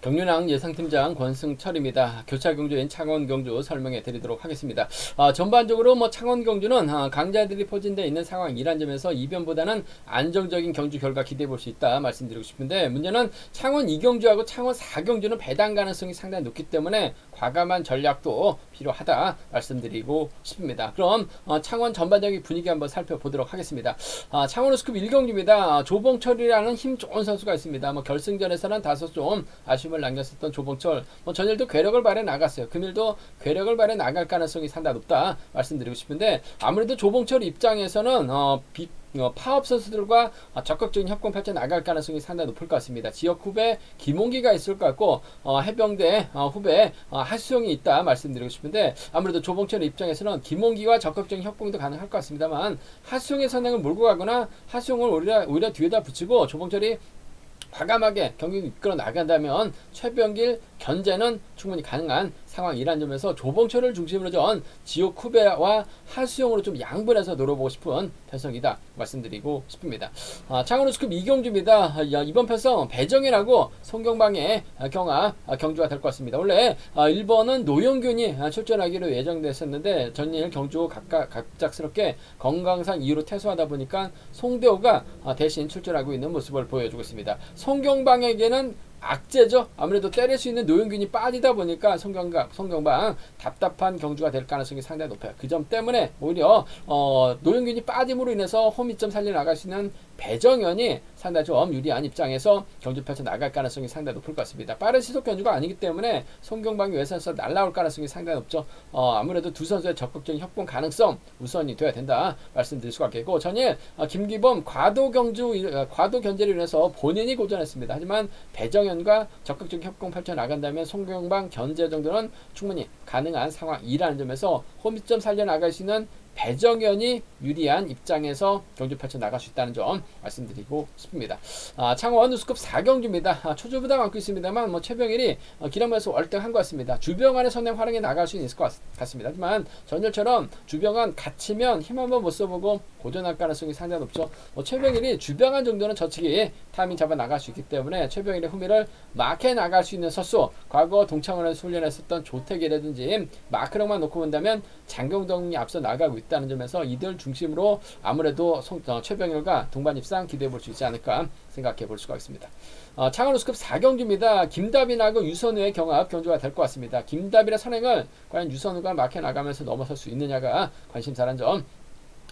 경륜왕 예상팀장 권승철입니다. 교차 경주인 창원 경주 설명해 드리도록 하겠습니다. 전반적으로 창원 경주는 강자들이 포진되어 있는 상황이란 점에서 이변보다는 안정적인 경주 결과 기대해 볼 수 있다 말씀드리고 싶은데, 문제는 창원 2경주하고 창원 4경주는 배당 가능성이 상당히 높기 때문에 과감한 전략도 필요하다 말씀드리고 싶습니다. 그럼 창원 전반적인 분위기 한번 살펴보도록 하겠습니다. 창원 우스컵 1경주입니다. 조봉철이라는 힘 좋은 선수가 있습니다. 결승전에서는 다소 좀 아쉬움을 남겼었던 조봉철, 전일도 괴력을 발휘해 나갔어요. 금일도 괴력을 발휘해 나갈 가능성이 상당히 높다 말씀드리고 싶은데, 아무래도 조봉철 입장에서는 파업 선수들과 적극적인 협공 펼쳐 나갈 가능성이 상당히 높을 것 같습니다. 지역 후배 김홍기가 있을 것 같고, 해병대 후배 하수영이 있다 말씀드리고 싶은데, 아무래도 조봉철 입장에서는 김홍기와 적극적인 협공도 가능할 것 같습니다만, 하수영의 선행을 몰고 가거나 하수영을 오히려 뒤에다 붙이고 조봉철이 과감하게 경기를 이끌어 나간다면 최병길 견제는 충분히 가능한 상황이란 점에서 조봉철을 중심으로 전 지옥 후배와 하수영으로 좀 양분해서 노려보고 싶은 편성이다 말씀드리고 싶습니다. 창원 우스컵 2경주입니다. 이번 편성 배정현하고 송경방의 경주가 될 것 같습니다. 원래 1번은 노영균이 출전하기로 예정됐었는데 전일 경주 갑작스럽게 건강상 이유로 퇴소하다 보니까 송대호가 대신 출전하고 있는 모습을 보여주고 있습니다. 송경방에게는 악재죠. 아무래도 때릴 수 있는 노영균이 빠지다 보니까 송경방 답답한 경주가 될 가능성이 상당히 높아요. 그 점 때문에 오히려 노영균이 빠짐으로 인해서 홈이점 살려 나갈 수 있는 배정현이 상당히 좀 유리한 입장에서 경주 펼쳐 나갈 가능성이 상당히 높을 것 같습니다. 빠른 시속 경주가 아니기 때문에 송경방이 외선에서 날아올 가능성이 상당히 높죠. 아무래도 두 선수의 적극적인 협공 가능성 우선이 되어야 된다 말씀드릴 수가 있겠고, 전일 김기범 과도 견제를 인해서 본인이 고전했습니다. 하지만 배정현과 적극적인 협공 펼쳐 나간다면 송경방 견제 정도는 충분히 가능한 상황이라는 점에서 홈이점 살려 나갈 수 있는 배정현이 유리한 입장에서 경주 펼쳐 나갈 수 있다는 점 말씀드리고 싶습니다. 창원 우스컵 4경주입니다. 초조부담 안고 있습니다만 최병일이 기량에서 월등한 것 같습니다. 주병환의 선행 활용에 나갈 수 있을 것 같습니다. 하지만 전일처럼 주병환 갇히면 힘 한번 못 써보고 고전할 가능성이 상당히 높죠. 최병일이 주병환 정도는 저치기 타이밍 잡아 나갈 수 있기 때문에 최병일의 후미를 마크해 나갈 수 있는 선수, 과거 동창원에서 훈련했었던 조택이라든지 마크력만 놓고 본다면 장경동이 앞서 나가고 있다는 점에서 이들 중심으로 아무래도 최병일과 동반 입상 기대해 볼 수 있지 않을까 생각해 볼 수가 있습니다. 창원 우스컵 4경주입니다. 김다빈하고 유선우의 경주가 될 것 같습니다. 김다빈의 선행을 과연 유선우가 막혀 나가면서 넘어설 수 있느냐가 관심사란 점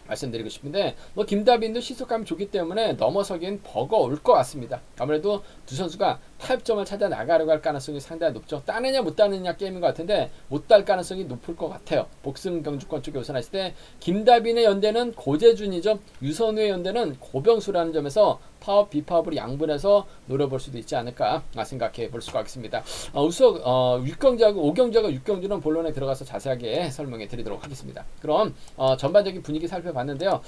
말씀드리고 싶은데, 김다빈도 시속감이 좋기 때문에 넘어서긴 버거울 것 같습니다. 아무래도 두 선수가 타협점을 찾아 나가려고 할 가능성이 상당히 높죠. 따느냐 못 따느냐 게임인 것 같은데 못 딸 가능성이 높을 것 같아요. 복승 경주권 쪽에 우선했을 때 김다빈의 연대는 고재준이죠. 유선우의 연대는 고병수라는 점에서 파업 비파업으로 양분해서 노려볼 수도 있지 않을까 생각해 볼 수가 있습니다. 우선 6경주하고 5경주하고 6경주는 본론에 들어가서 자세하게 설명해 드리도록 하겠습니다. 그럼 전반적인 분위기 살펴봤는데요.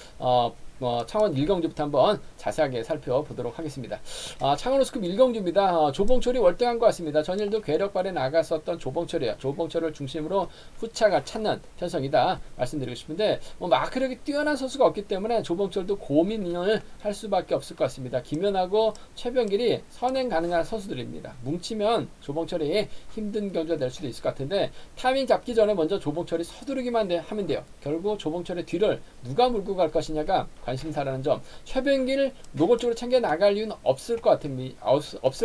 창원 1경주부터 한번 자세하게 살펴보도록 하겠습니다. 창원 우스컵 1경주입니다. 조봉철이 월등한 것 같습니다. 전일도 괴력 발에 나갔었던 조봉철이에요. 조봉철을 중심으로 후차가 찾는 편성이다 말씀드리고 싶은데, 마크력이 뛰어난 선수가 없기 때문에 조봉철도 고민을 할 수밖에 없을 것 같습니다. 김연하고 최병길이 선행 가능한 선수들입니다. 뭉치면 조봉철이 힘든 경주가 될 수도 있을 것 같은데, 타이밍 잡기 전에 먼저 조봉철이 서두르기만 하면 돼요. 결국 조봉철의 뒤를 누가 물고 갈 것이냐가 관심사라는 점. 최병길 노골적으로 챙겨 나갈 이유는 없을 것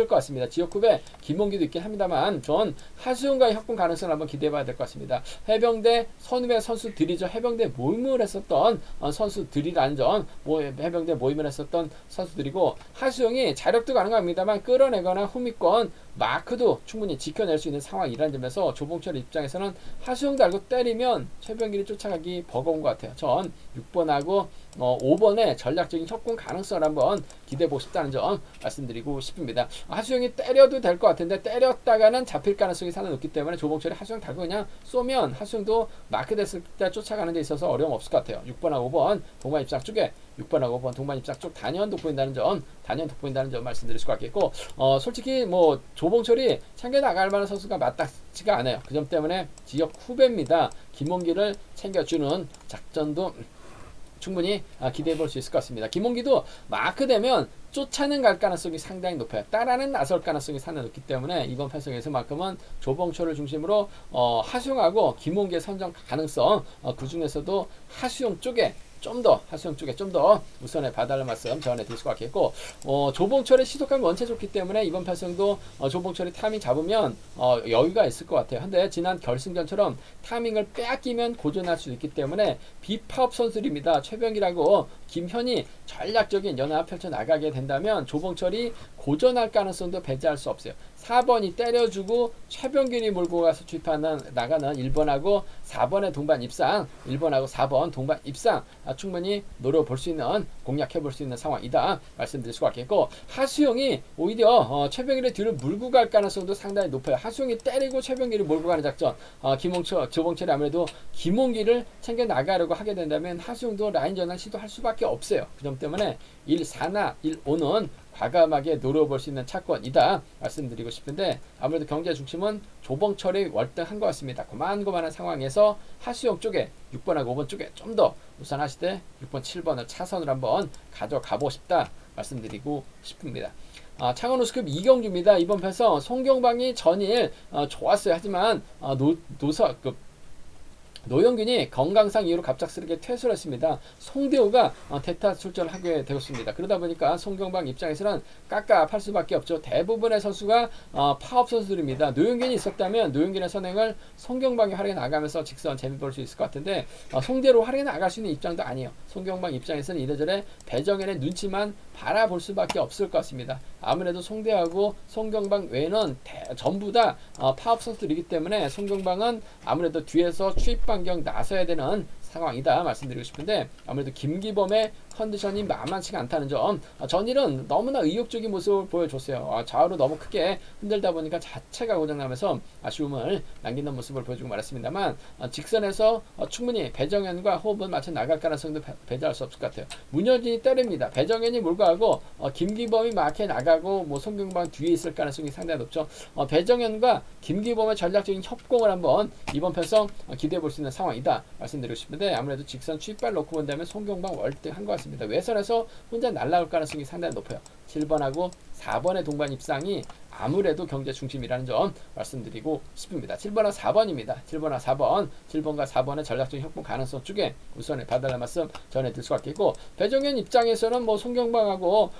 같습니다. 지역 후배 김홍기도 있긴 합니다만, 전 하수영과의 협공 가능성을 한번 기대해봐야 될 것 같습니다. 해병대 선후배 선수들이죠. 해병대 모임을 했었던 선수들이라는 점, 해병대 모임을 했었던 선수들이고, 하수영이 자력도 가능합니다만 끌어내거나 후미권 마크도 충분히 지켜낼 수 있는 상황이라는 점에서 조봉철 입장에서는 하수영 달고 때리면 최병길이 쫓아가기 버거운 것 같아요. 전 6번하고 5번의 전략적인 협공 가능성을 한번 기대해보고 싶다는 점 말씀드리고 싶습니다. 하수영이 때려도 될 것 같은데 때렸다가는 잡힐 가능성이 상당히 높기 때문에 조봉철이 하수영 달고 그냥 쏘면 하수영도 마크 됐을 때 쫓아가는 데 있어서 어려움 없을 것 같아요. 6번하고 5번 동반 입장 쪽에 6번하고 5번 동반 입장 쪽 단연 돋보인다는 점 말씀드릴 수가 있겠고, 솔직히 조봉철이 챙겨 나갈 만한 선수가 마땅치가 않아요. 그 점 때문에 지역 후배입니다. 김홍기를 챙겨주는 작전도 충분히 기대해 볼 수 있을 것 같습니다. 김홍기도 마크되면 쫓아는 갈 가능성이 상당히 높아요. 따라는 나설 가능성이 상당히 높기 때문에 이번 편성에서만큼은 조봉철을 중심으로 하수영하고 김홍기의 선정 가능성, 그 중에서도 하수영 쪽에 좀 더 하수영 쪽에 좀 더 우선에 봐달라는 말씀 전해드릴 수 같겠고, 조봉철의 시속감이 원체 좋기 때문에 이번 편성도 조봉철이 타이밍 잡으면 여유가 있을 것 같아요. 근데 지난 결승전처럼 타이밍을 빼앗기면 고전할 수 있기 때문에 비파업 선수입니다. 최병기라고 김현이 전략적인 연합 펼쳐 나가게 된다면 조봉철이 고전할 가능성도 배제할 수 없어요. 4번이 때려주고 최병길이 몰고 가서 투입하는 나가는 1번하고 4번의 동반 입상, 1번하고 4번 동반 입상 충분히 노려볼 수 있는, 공략해 볼 수 있는 상황이다 말씀드릴 수가 있겠고, 하수영이 오히려 최병길의 뒤를 물고 갈 가능성도 상당히 높아요. 하수영이 때리고 최병길을 몰고 가는 작전, 조봉철이 아무래도 김홍기를 챙겨 나가려고 하게 된다면 하수영도 라인 전환 시도할 수밖에 없어요. 그 점 때문에 1-4나 1-5는 과감하게 노려볼 수 있는 차권이다 말씀드리고 싶은데, 아무래도 경제 중심은 조봉철이 월등한 것 같습니다. 고만고만한 상황에서 하수영 쪽에 6번하고 5번 쪽에 좀 더 우선 하시되 6번, 7번을 차선으로 한번 가져가고 싶다 말씀드리고 싶습니다. 창원 우스컵 이경주입니다. 이번 편에서 송경방이 전일 좋았어요. 하지만 노영균이 건강상 이유로 갑작스럽게 퇴소를 했습니다. 송대호가 대타 출전을 하게 되었습니다. 그러다 보니까 송경방 입장에서는 깝깝할 수밖에 없죠. 대부분의 선수가 파업 선수들입니다. 노영균이 있었다면 노영균의 선행을 송경방이 활용해 나가면서 직선 재미 볼 수 있을 것 같은데, 송대호로 활용해 나갈 수 있는 입장도 아니에요. 송경방 입장에서는 이래저래 배정현의 눈치만 바라볼 수밖에 없을 것 같습니다. 아무래도 송대하고 송경방 외에는 전부 다 파업 선수들이기 때문에 송경방은 아무래도 뒤에서 추입 반경 나서야 되는 상황이다 말씀드리고 싶은데, 아무래도 김기범의 컨디션이 만만치가 않다는 점, 전일은 너무나 의욕적인 모습을 보여줬어요. 좌우로 너무 크게 흔들다 보니까 자체가 고장나면서 아쉬움을 남기는 모습을 보여주고 말았습니다만, 직선에서 충분히 배정현과 호흡을 맞춰 나갈 가능성도 배제할 수 없을 것 같아요. 문현진이 때립니다. 배정현이 몰고 가고 김기범이 막해 나가고 송경방 뒤에 있을 가능성이 상당히 높죠. 배정현과 김기범의 전략적인 협공을 한번 이번 편성 기대해 볼 수 있는 상황이다 말씀드리고 싶은데, 아무래도 직선 추입발 놓고 본다면 송경방 월등한 것 같습니다. 외선에서 혼자 날아올 가능성이 상당히 높아요. 7번하고 4번의 동반 입상이 아무래도 경제 중심이라는 점 말씀드리고 싶습니다. 7번과 4번입니다. 7번과 4번, 7번과 4번의 전략적인 협공 가능성 쪽에 우선에 봐달라는 말씀 전해드릴 수 같겠고, 배정현 입장에서는 송경방하고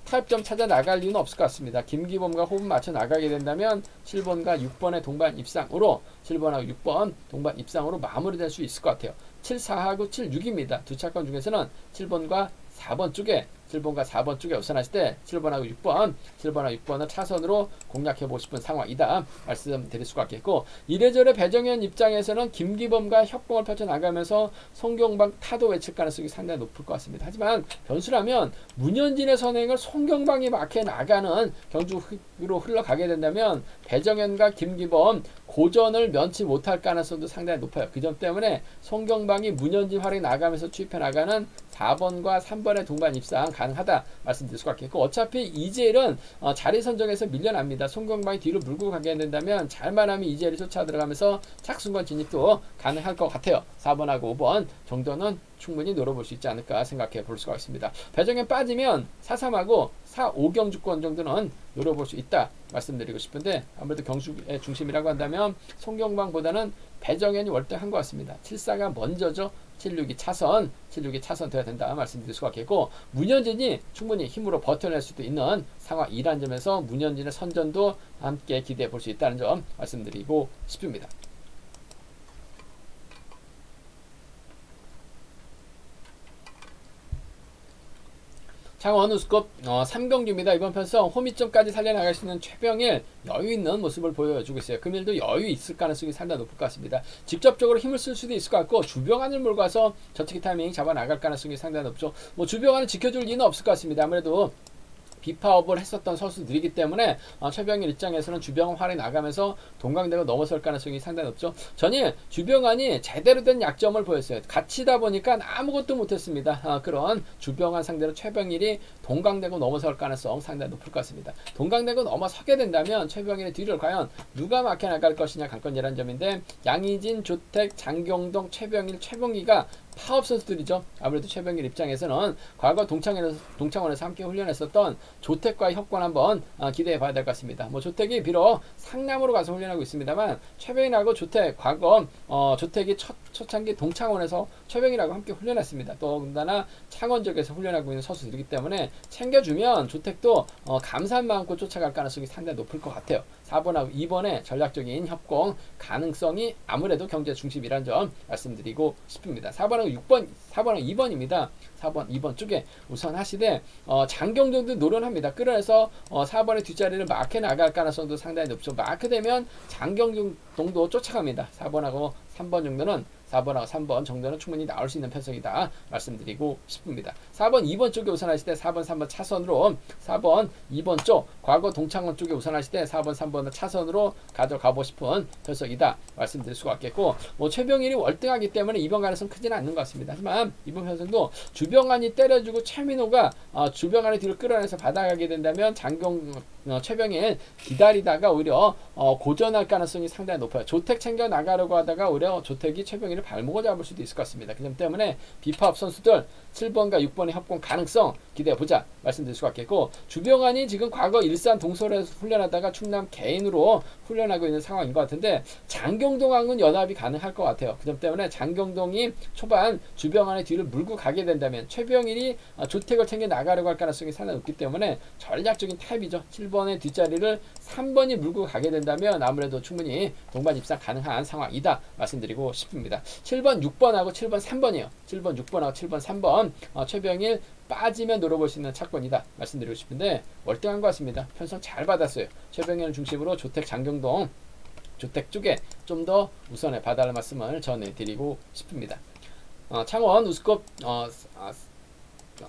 타협점 찾아 나갈 이유는 없을 것 같습니다. 김기범과 호흡 맞춰 나가게 된다면 7번과 6번의 동반 입상으로, 7번하고 6번 동반 입상으로 마무리될 수 있을 것 같아요. 7, 4하고 7, 6입니다. 두 차권 중에서는 7번과 4번 쪽에, 7번과 4번 쪽에 우선하실 때 7번하고 6번을 차선으로 공략해보고 싶은 상황이다 말씀드릴 수가 있겠고, 이래저래 배정현 입장에서는 김기범과 협공을 펼쳐나가면서 송경방 타도 외칠 가능성이 상당히 높을 것 같습니다. 하지만 변수라면 문현진의 선행을 송경방이 막해 나가는 경주로 흘러가게 된다면 배정현과 김기범 고전을 면치 못할 가능성도 상당히 높아요. 그 점 때문에 송경방이 문현진 활용해 나가면서 추입해 나가는 4번과 3번의 동반 입상 가능하다 말씀드릴 수가 있겠고, 어차피 이재일은 자리 선정에서 밀려납니다. 송경방이 뒤로 물고 가게 된다면 잘만 하면 이재일이 쫓아 들어가면서 착순권 진입도 가능할 것 같아요. 4번하고 5번 정도는 충분히 노려볼 수 있지 않을까 생각해 볼 수가 있습니다. 배정현 빠지면 4, 3하고 4, 5경주권 정도는 노려볼 수 있다 말씀드리고 싶은데, 아무래도 경주의 중심이라고 한다면 송경방보다는 배정현이 월등한 것 같습니다. 7, 4가 먼저죠. 7, 6이 차선 돼야 된다 말씀드릴 수가 있겠고, 문현진이 충분히 힘으로 버텨낼 수도 있는 상황이라는 점에서 문현진의 선전도 함께 기대해 볼 수 있다는 점 말씀드리고 싶습니다. 창원 우스컵 3경주입니다. 이번 편성 호미점까지 살려나갈 수 있는 최병일 여유 있는 모습을 보여주고 있어요. 금일도 여유 있을 가능성이 상당히 높을 것 같습니다. 직접적으로 힘을 쓸 수도 있을 것 같고, 주병안을 몰고 와서 저치기 타이밍 잡아 나갈 가능성이 상당히 높죠. 주병안을 지켜줄 이유는 없을 것 같습니다. 아무래도 비파업을 했었던 선수들이기 때문에 최병일 입장에서는 주병안 활에 나가면서 동강대고 넘어설 가능성이 상당히 높죠. 전일 주병안이 제대로 된 약점을 보였어요. 갇히다 보니까 아무것도 못했습니다. 그런 주병안 상대로 최병일이 동강대고 넘어설 가능성 상당히 높을 것 같습니다. 동강대고 넘어서게 된다면 최병일의 뒤를 과연 누가 막혀 나갈 것이냐 관건이라는 점인데, 양의진, 조택, 장경동, 최병일, 최봉기가 파업 선수들이죠. 아무래도 최병일 입장에서는 과거 동창원에서 함께 훈련했었던 조택과 협권 한번 기대해 봐야 될 것 같습니다. 뭐 조택이 비록 상남으로 가서 훈련하고 있습니다만 최병일하고 조택 과거 조택이 초창기 동창원에서 최병일하고 함께 훈련했습니다. 또 더군다나 창원 지역에서 훈련하고 있는 선수들이기 때문에 챙겨주면 조택도 감사한 마음껏 쫓아갈 가능성이 상당히 높을 것 같아요. 4번하고 2번의 전략적인 협공 가능성이 아무래도 경제 중심이라는 점 말씀드리고 싶습니다. 4번하고 2번입니다. 4번, 2번 쪽에 우선 하시되 장경정도 노련합니다. 끌어내서 4번의 뒷자리를 마크해 나갈 가능성도 상당히 높죠. 마크되면 장경정도 쫓아갑니다. 4번하고 3번 정도는 4번하고 3번 정도는 충분히 나올 수 있는 편성이다 말씀드리고 싶습니다. 4번, 2번 쪽에 우선하실 때 4번, 3번 차선으로 4번, 2번 쪽 과거 동창원 쪽에 우선하실 때 4번, 3번을 차선으로 가져가고 싶은 편성이다 말씀드릴 수가 있겠고 뭐 최병일이 월등하기 때문에 이번 가능성 크지는 않는 것 같습니다. 하지만 이번 편성도 주병환이 때려주고 최민호가 주병환의 뒤로 끌어내서 받아가게 된다면 최병일 기다리다가 오히려 고전할 가능성이 상당히 높아요. 조택 챙겨 나가려고 하다가 오히려 조택이 최병일을 발목을 잡을 수도 있을 것 같습니다. 그 점 때문에 비파업 선수들 7번과 6번의 협공 가능성 기대해보자 말씀드릴 수가 있겠고 주병환이 지금 과거 일산 동서울에서 훈련하다가 충남 개인으로 훈련하고 있는 상황인 것 같은데 장경동하고는 연합이 가능할 것 같아요. 그 점 때문에 장경동이 초반 주병환의 뒤를 물고 가게 된다면 최병일이 조택을 챙겨 나가려고 할 가능성이 상당히 높기 때문에 전략적인 타입이죠. 7번의 뒷자리를 3번이 물고 가게 된다면 아무래도 충분히 동반 입상 가능한 상황이다 말씀드리고 싶습니다. 7번, 6번하고 7번, 3번이에요. 7번, 6번하고 7번, 3번 최병일 빠지면 노려볼 수 있는 차권이다 말씀드리고 싶은데 월등한 것 같습니다. 편성 잘 받았어요. 최병일 중심으로 조택 장경동 조택 쪽에 좀 더 우선에 봐달라는 말씀을 전해드리고 싶습니다. 창원 우스컵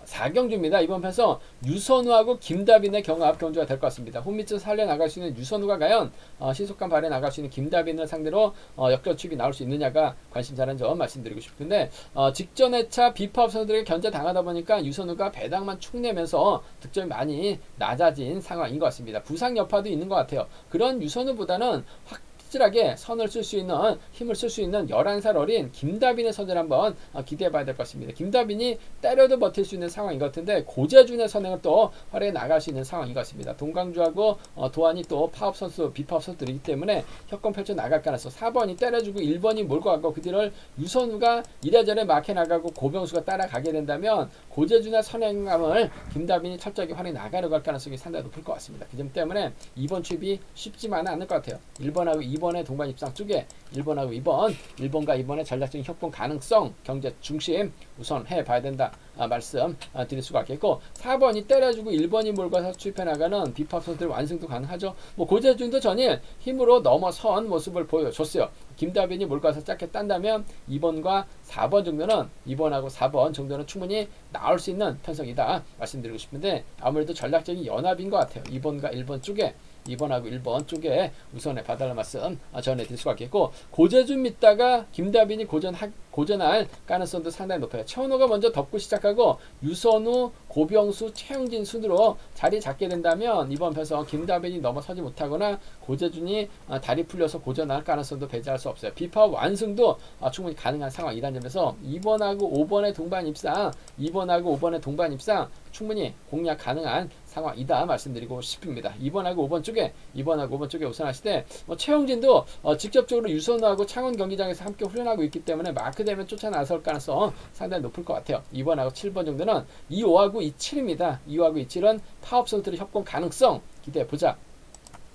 4경주입니다. 이번 편에서 유선우하고 김다빈의 경합 경주가 될 것 같습니다. 홈미츠 살려나갈 수 있는 유선우가 과연 신속한 발에 나갈 수 있는 김다빈을 상대로 역전축이 나올 수 있느냐가 관심사라는 점 말씀드리고 싶은데 직전 회차 비파업 선수들에게 견제당하다 보니까 유선우가 배당만 축 내면서 득점이 많이 낮아진 상황인 것 같습니다. 부상 여파도 있는 것 같아요. 그런 유선우보다는 확실하게 선을 쓸 수 있는 힘을 쓸 수 있는 11살 어린 김다빈의 선을 한번 기대해 봐야 될 것 같습니다. 김다빈이 때려도 버틸 수 있는 상황인 것 같은데 고재준의 선행을 또 활용해 나갈 수 있는 상황인 것 같습니다. 동강주하고 도안이 또 파업 선수, 비파업 선수들이기 때문에 협공 펼쳐 나갈 가능성 4번이 때려주고 1번이 몰고 가고 그 뒤를 유선우가 이래저래 막해 나가고 고병수가 따라가게 된다면 고재준의 선행감을 김다빈이 철저하게 활용해 나가려고 할 가능성이 상당히 높을 것 같습니다. 그 점 때문에 이번 취입이 쉽지만은 않을 것 같아요. 1번하고 2번의 동반 입상 쪽에 1번하고 2번, 1번과 2번의 전략적인 협공 가능성, 경제 중심 우선 해봐야 된다 말씀 드릴 수가 있겠고 4번이 때려주고 1번이 몰고서 추입해 나가는 비파업 선수들 완승도 가능하죠. 뭐 고재준도 전일 힘으로 넘어선 모습을 보여줬어요. 김다빈이 몰고서 짧게 딴다면 2번과 4번 정도는 2번하고 4번 정도는 충분히 나올 수 있는 편성이다 말씀드리고 싶은데 아무래도 전략적인 연합인 것 같아요. 2번과 1번 쪽에 2번하고 1번 쪽에 우선에 봐달라는 말씀 전해드릴 수가 있겠고 고재준 믿다가 김다빈이 고전할 가능성도 상당히 높아요. 최원호가 먼저 덮고 시작하고 유선우, 고병수, 최영진 순으로 자리 잡게 된다면 이번 편성 김다빈이 넘어서지 못하거나 고재준이 다리 풀려서 고전할 가능성도 배제할 수 없어요. 비파업 완승도 충분히 가능한 상황이라는 점에서 2번하고 5번의 동반 입상 2번하고 5번의 동반 입상 충분히 공략 가능한 상황이다 말씀드리고 싶습니다. 2번하고 5번 쪽에 2번하고 5번 쪽에 우선하실 때 최용진도 직접적으로 유선우하고 창원 경기장에서 함께 훈련하고 있기 때문에 마크되면 쫓아 나설 가능성 상당히 높을 것 같아요. 2번하고 7번 정도는 2, 5하고 2, 7입니다. 2, 5하고 2, 7은 파업 선수들의 협공 가능성 기대해보자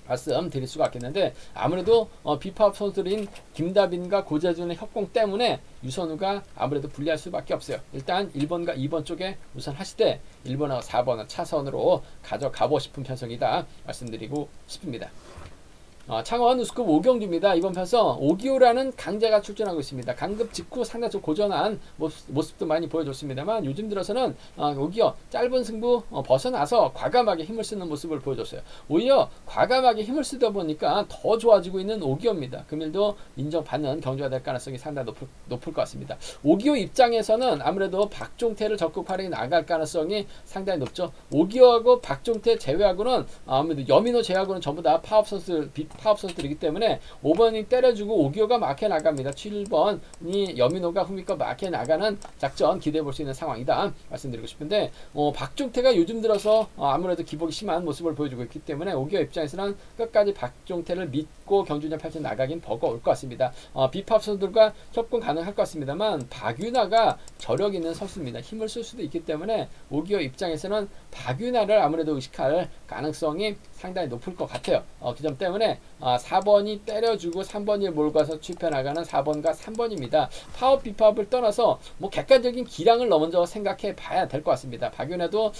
말씀 드릴 수가 있겠는데 아무래도 비파업 선수들인 김다빈과 고재준의 협공 때문에 유선우가 아무래도 불리할 수밖에 없어요. 일단 1번과 2번 쪽에 우선 하실 때 1번하고 4번은 차선으로 가져가고 싶은 편성이다 말씀드리고 싶습니다. 창원 우스컵 5경주입니다. 이번 편서 오기호라는 강자가 출전하고 있습니다. 강급 직후 상당히 좀 고전한 모습도 많이 보여줬습니다만 요즘 들어서는 오기호 짧은 승부 벗어나서 과감하게 힘을 쓰는 모습을 보여줬어요. 오히려 과감하게 힘을 쓰다 보니까 더 좋아지고 있는 오기호입니다. 금일도 인정받는 경주가 될 가능성이 상당히 높을 것 같습니다. 오기호 입장에서는 아무래도 박종태를 적극 활용해 나갈 가능성이 상당히 높죠. 오기호하고 박종태 제외하고는 아무래도 여민호 제외하고는 전부 다 파업 선수 파업 선수들이기 때문에 5번이 때려주고 오기호가 막혀 나갑니다. 7번이 여민호가 후미권 막혀 나가는 작전 기대해 볼 수 있는 상황이다 말씀드리고 싶은데 박종태가 요즘 들어서 아무래도 기복이 심한 모습을 보여주고 있기 때문에 오기호 입장에서는 끝까지 박종태를 믿고 경주전 펼쳐 나가긴 버거울 것 같습니다. 비팝 선수들과 협공 가능할 것 같습니다만 박윤아가 저력 있는 선수입니다. 힘을 쓸 수도 있기 때문에 오기호 입장에서는 박윤아를 아무래도 의식할 가능성이 상당히 높을 것 같아요. 그 점 때문에 4번이 때려주고 3번이 몰고 가서 취입해 나가는 4번과 3번입니다. 파업 비파업을 떠나서 뭐 객관적인 기량을 먼저 생각해 봐야 될 것 같습니다. 박윤아도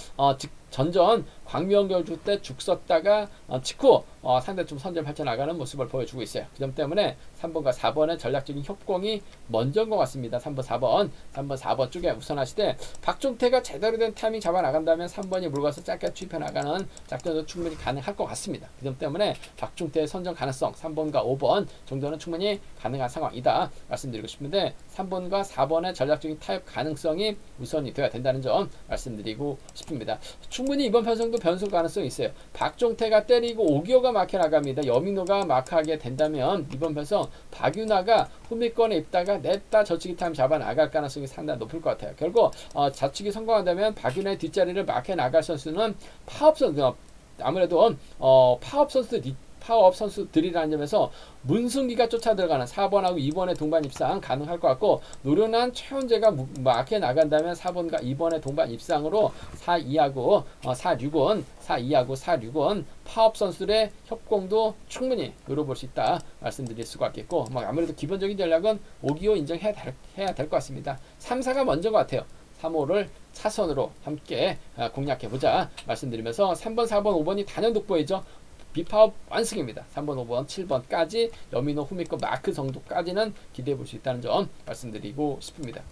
전전 광명 경주 때 죽 썼다가 직후 상대 좀 선전 펼쳐나가는 모습을 보여주고 있어요. 그 점 때문에 3번과 4번의 전략적인 협공이 먼저인 것 같습니다. 3번, 4번 쪽에 우선하시되 박종태가 제대로 된 타이밍 잡아 나간다면 3번이 물가서 짧게 취입해 나가는 작전도 충분히 가능할 것 같습니다. 그 점 때문에 박종태의 선전 가능성 3번과 5번 정도는 충분히 가능한 상황이다 말씀드리고 싶은데 3번과 4번의 전략적인 타협 가능성이 우선이 되어야 된다는 점 말씀드리고 싶습니다. 충분히 이번 편성도 변수 가능성이 있어요. 박종태가 때리고 오기호가 막혀 나갑니다. 여민호가 마크하게 된다면 이번 편성 박윤아가 후미권에 있다가 냈다 저치기 타임 잡아 나갈 가능성이 상당히 높을 것 같아요. 결국 자치기 성공한다면 박윤아의 뒷자리를 막혀 나갈 선수는 파업 선수 아무래도 파업 선수들이라는 점에서 문승기가 쫓아 들어가는 4번하고 2번의 동반 입상 가능할 것 같고 노련한 최현재가 막혀 나간다면 4번과 2번의 동반 입상으로 4-2하고 4-6은 파업 선수들의 협공도 충분히 노려볼 수 있다 말씀드릴 수가 있겠고 아무래도 기본적인 전략은 오기호 인정해야 될 것 같습니다. 3-4가 먼저인 것 같아요. 3호를 차선으로 함께 공략해보자 말씀드리면서 3번, 4번, 5번이 단연 돋보이죠. 비파업 완승입니다. 3번, 5번, 7번까지 여민호 후미권 마크 정도까지는 기대해 볼 수 있다는 점 말씀드리고 싶습니다.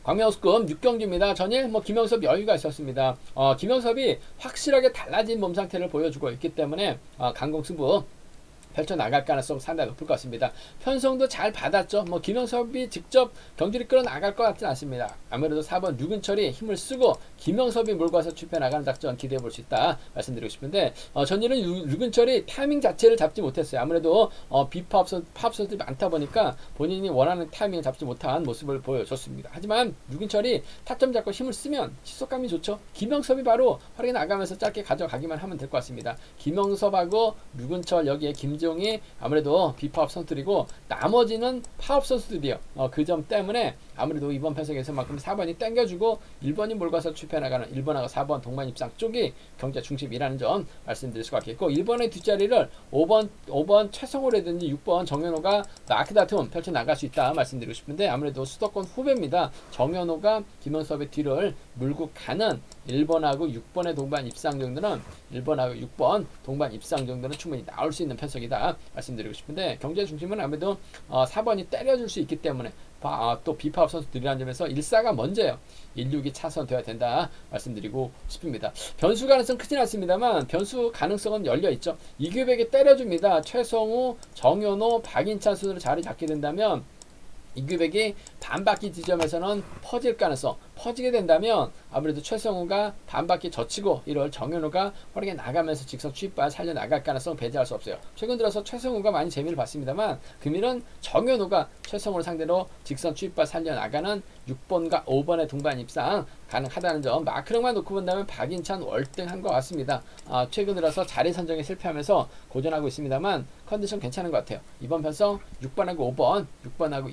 광명호수급 6경기입니다. 전일 김영섭 여유가 있었습니다. 김영섭이 확실하게 달라진 몸 상태를 보여주고 있기 때문에 강공승부 펼쳐나갈 가능성 상당히 높을 것 같습니다. 편성도 잘 받았죠. 김영섭이 직접 경기를 끌어나갈 것 같지는 않습니다. 아무래도 4번 유근철이 힘을 쓰고 김영섭이 몰고 와서 취입해 나가는 작전 기대해 볼 수 있다 말씀드리고 싶은데 전일은 유근철이 타이밍 자체를 잡지 못했어요. 아무래도 파업 선수들이 많다 보니까 본인이 원하는 타이밍을 잡지 못한 모습을 보여줬습니다. 하지만 유근철이 타점 잡고 힘을 쓰면 지속감이 좋죠. 김영섭이 바로 활약해 나가면서 짧게 가져가기만 하면 될 것 같습니다. 김영섭하고 유근철 여기에 김지용이 아무래도 비파업 선수들이고 나머지는 파업 선수들이에요. 그 점 때문에 아무래도 이번 편성에서만큼 4번이 땡겨주고 1번이 몰고서 취입해 나가는 1번하고 4번 동반 입상 쪽이 경제 중심이라는 점 말씀드릴 수가 있겠고 1번의 뒷자리를 5번 최성호라든지 6번 정현호가 마크 다툼 펼쳐 나갈 수 있다 말씀드리고 싶은데 아무래도 수도권 후배입니다. 정현호가 김영섭의 뒤를 물고 가는 1번하고 6번의 동반 입상 정도는 1번하고 6번 동반 입상 정도는 충분히 나올 수 있는 편성이다 말씀드리고 싶은데 경제 중심은 아무래도 4번이 때려줄 수 있기 때문에 또 비파업 선수들이라는 점에서 1-4가 먼저예요. 1-6이 차선 되어야 된다 말씀드리고 싶습니다. 변수 가능성 크진 않습니다만 변수 가능성은 열려있죠. 이규백이 때려줍니다. 최성우, 정현호, 박인찬 순으로 자리 잡게 된다면 이규백이 반바퀴 지점에서는 퍼지게 된다면 아무래도 최성우가 반바퀴 젖히고 이럴 정현우가 빠르게 나가면서 직선 취입발 살려나갈 가능성 배제할 수 없어요. 최근 들어서 최성우가 많이 재미를 봤습니다만 금일은 정현우가 최성우를 상대로 직선 취입발 살려나가는 6번과 5번의 동반 입상 가능하다는 점 마크력만 놓고 본다면 박인찬 월등한 것 같습니다. 최근 들어서 자리 선정에 실패하면서 고전하고 있습니다만 컨디션 괜찮은 것 같아요. 이번 편성 6번하고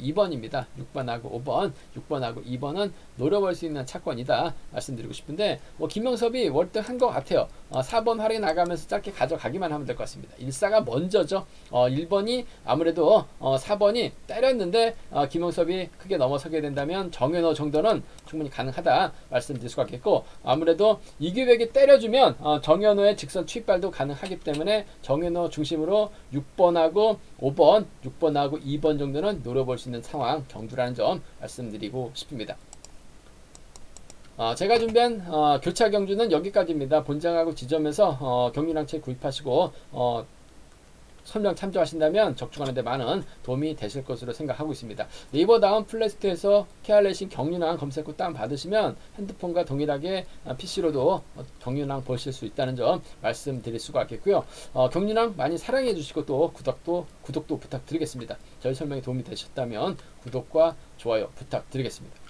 2번입니다. 6번하고 2번은 노려볼 수 있는 차권이다 말씀드리고 싶은데 김영섭이 월등한 것 같아요. 4번 활약에 나가면서 짧게 가져가기만 하면 될 것 같습니다. 1-4가 먼저죠. 1번이 아무래도 4번이 때렸는데 김영섭이 크게 넘어서게 된다면 정현호 정도는 충분히 가능하다 말씀드릴 수가 있겠고 아무래도 이규백이 때려주면 정현호의 직선 취입발도 가능하기 때문에 정현호 중심으로 6번하고 2번 정도는 노려볼 수 있는 상황 경주라는 점 말씀드리고 싶습니다. 제가 준비한 교차 경주는 여기까지입니다. 본장하고 지점에서 경륜항체 구입하시고 설명 참조하신다면 적중하는 데 많은 도움이 되실 것으로 생각하고 있습니다. 네이버 다음 플레이스토어에서 케알레신 경륜왕 검색 후 다운받으시면 핸드폰과 동일하게 PC로도 경륜왕 보실 수 있다는 점 말씀드릴 수가 있겠고요. 경륜왕 많이 사랑해 주시고 또 구독도 부탁드리겠습니다. 저희 설명이 도움이 되셨다면 구독과 좋아요 부탁드리겠습니다.